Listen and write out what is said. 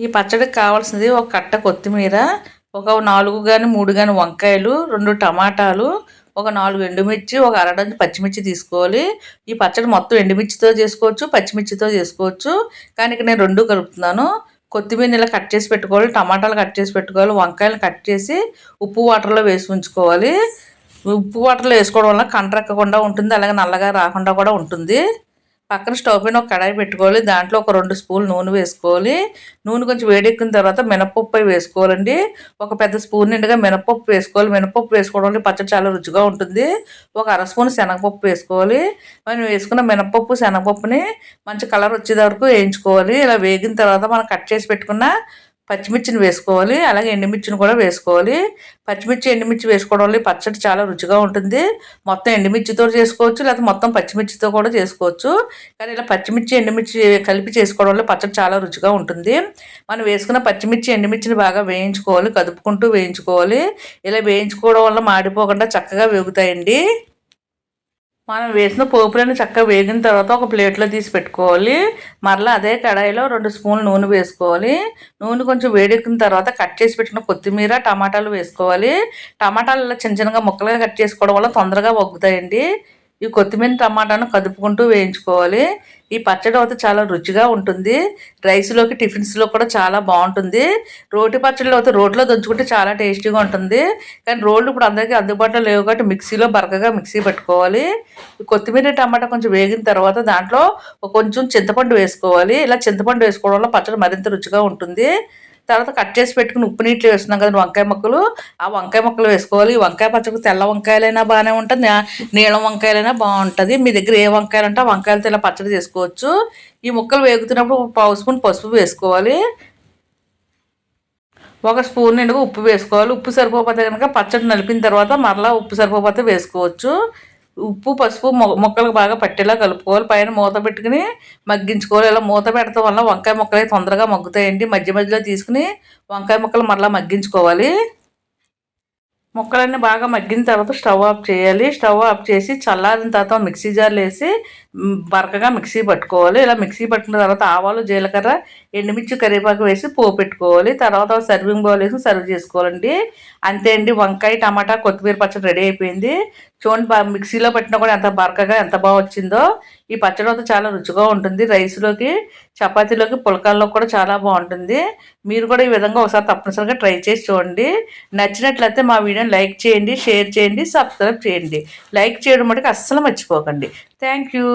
ఈ పచ్చడికి కావాల్సింది ఒక కట్ట కొత్తిమీర, ఒక 4 గాని 3 గాని వంకాయలు, 2 టమాటాలు, ఒక 4 ఎండుమిర్చి, ఒక అరడజను పచ్చిమిర్చి తీసుకోవాలి. ఈ పచ్చడి మొత్తం ఎండుమిర్చితో చేసుకోవచ్చు, పచ్చిమిర్చితో చేసుకోవచ్చు. కానీ ఇక్కడ నేను 2 కలుపుతున్నాను. కొత్తిమీరని ఇలా కట్ చేసి పెట్టుకోవాలి, టమాటాలు కట్ చేసి పెట్టుకోవాలి, వంకాయలు కట్ చేసి ఉప్పు వాటర్లో వేసి ఉంచుకోవాలి. ఉప్పు వాటర్లో వేసుకోవడం వల్ల కండ్రెక్కకుండా ఉంటుంది, అలాగే నల్లగా రాకుండా కూడా ఉంటుంది. పక్కన స్టవ్ పైన ఒక కడాయి పెట్టుకోవాలి. దాంట్లో ఒక 2 స్పూన్లు నూనె వేసుకోవాలి. నూనె కొంచెం వేడెక్కిన తర్వాత మినపప్పు వేసుకోవాలండి. ఒక పెద్ద స్పూన్ నిండుగా మినపప్పు వేసుకోవాలి. మినపప్పు వేసుకోవడం వల్ల పచ్చడి చాలా రుచిగా ఉంటుంది. ఒక అర స్పూన్ శనగపప్పు వేసుకోవాలి. మనం వేసుకున్న మినపప్పు శనగపప్పుని మంచి కలర్ వచ్చేది వరకు వేయించుకోవాలి. ఇలా వేగిన తర్వాత మనం కట్ చేసి పెట్టుకున్న పచ్చిమిర్చిని వేసుకోవాలి, అలాగే ఎండుమిర్చిని కూడా వేసుకోవాలి. పచ్చిమిర్చి ఎండుమిర్చి వేసుకోవడం వల్ల పచ్చడి చాలా రుచిగా ఉంటుంది. మొత్తం ఎండుమిర్చితో చేసుకోవచ్చు, లేకపోతే మొత్తం పచ్చిమిర్చితో కూడా చేసుకోవచ్చు. కానీ ఇలా పచ్చిమిర్చి ఎండుమిర్చి కలిపి చేసుకోవడం వల్ల పచ్చడి చాలా రుచిగా ఉంటుంది. మనం వేసుకున్న పచ్చిమిర్చి ఎండుమిర్చిని బాగా వేయించుకోవాలి, కదుపుకుంటూ వేయించుకోవాలి. ఇలా వేయించుకోవడం వల్ల మాడిపోకుండా చక్కగా వేగుతాయండి. మనం వేసిన పోపులను చక్కగా వేగిన తర్వాత ఒక ప్లేట్లో తీసి పెట్టుకోవాలి. మరలా అదే కడాయిలో 2 స్పూన్లు నూనె వేసుకోవాలి. నూనె కొంచెం వేడెక్కిన తర్వాత కట్ చేసి పెట్టిన కొత్తిమీర, టమాటాలు వేసుకోవాలి. టమాటాలు ఇలా చిన్న చిన్నగా ముక్కలుగా కట్ చేసుకోవడం వల్ల తొందరగా మగ్గుతాయండి. ఈ కొత్తిమీర టమాటాను కదుపుకుంటూ వేయించుకోవాలి. ఈ పచ్చడి అయితే చాలా రుచిగా ఉంటుంది. రైస్లోకి టిఫిన్స్లో కూడా చాలా బాగుంటుంది. రోటి పచ్చడిలో అయితే రోట్లో దంచుకుంటే చాలా టేస్టీగా ఉంటుంది. కానీ రోళ్ళు ఇప్పుడు అందరికీ అందుబాటులో లేవు కాబట్టి మిక్సీలో బరకగా మిక్సీ పట్టుకోవాలి. ఈ కొత్తిమీర టమాటా కొంచెం వేగిన తర్వాత దాంట్లో కొంచెం చింతపండు వేసుకోవాలి. ఇలా చింతపండు వేసుకోవడం వల్ల పచ్చడి మరింత రుచిగా ఉంటుంది. తర్వాత కట్ చేసి పెట్టుకుని ఉప్పు నీటిలో వేస్తున్నాం కదా వంకాయ ముక్కలు, ఆ వంకాయ ముక్కలు వేసుకోవాలి. వంకాయ పచ్చడి తెల్ల వంకాయలైనా బాగానే ఉంటుంది, నీలం వంకాయలైనా బాగుంటుంది. మీ దగ్గర ఏ వంకాయలు అంటే ఆ వంకాయలతో ఇలా పచ్చడి చేసుకోవచ్చు. ఈ ముక్కలు వేగుతున్నప్పుడు 1 స్పూన్ పసుపు వేసుకోవాలి. 1 స్పూన్ నిండుగా ఉప్పు వేసుకోవాలి. ఉప్పు సరిపోతే కనుక పచ్చడి నలిపిన తర్వాత మరలా ఉప్పు సరిపోతే వేసుకోవచ్చు. ఉప్పు పసుపు ముక్కలకు బాగా పట్టేలా కలుపుకోవాలి. పైన మూత పెట్టుకుని మగ్గించుకోవాలి. ఇలా మూత పెడతాం వల్ల వంకాయ ముక్కలు తొందరగా మగ్గుతాయండి. మధ్య మధ్యలో తీసుకుని వంకాయ ముక్కలు మరలా మగ్గించుకోవాలి. ముక్కలన్నీ బాగా మగ్గిన తర్వాత స్టవ్ ఆఫ్ చేయాలి. స్టవ్ ఆఫ్ చేసి చల్లారిన తర్వాత మిక్సీ జార్లో వేసి బరకగా మిక్సీ పట్టుకోవాలి. ఇలా మిక్సీ పట్టుకున్న తర్వాత ఆవాలు, జీలకర్ర, ఎండుమిర్చి, కరివేపాకు వేసి పోపు పెట్టుకోవాలి. తర్వాత సర్వింగ్ బౌల్ వేసి సర్వ్ చేసుకోవాలండి. అంతే అండి, వంకాయ టమాటా కొత్తిమీర పచ్చడి రెడీ అయిపోయింది. చూడండి, మిక్సీలో పెట్టినా కూడా ఎంత బరకగా ఎంత బాగా వచ్చిందో. ఈ పచ్చడి అయితే చాలా రుచిగా ఉంటుంది. రైస్లోకి, చపాతీలోకి, పుల్కాల్లో కూడా చాలా బాగుంటుంది. మీరు కూడా ఈ విధంగా ఒకసారి తప్పనిసరిగా ట్రై చేసి చూడండి. నచ్చినట్లయితే మా వీడియోని లైక్ చేయండి, షేర్ చేయండి, సబ్స్క్రైబ్ చేయండి. లైక్ చేయడం మటుకు అస్సలు మర్చిపోకండి. Thank you.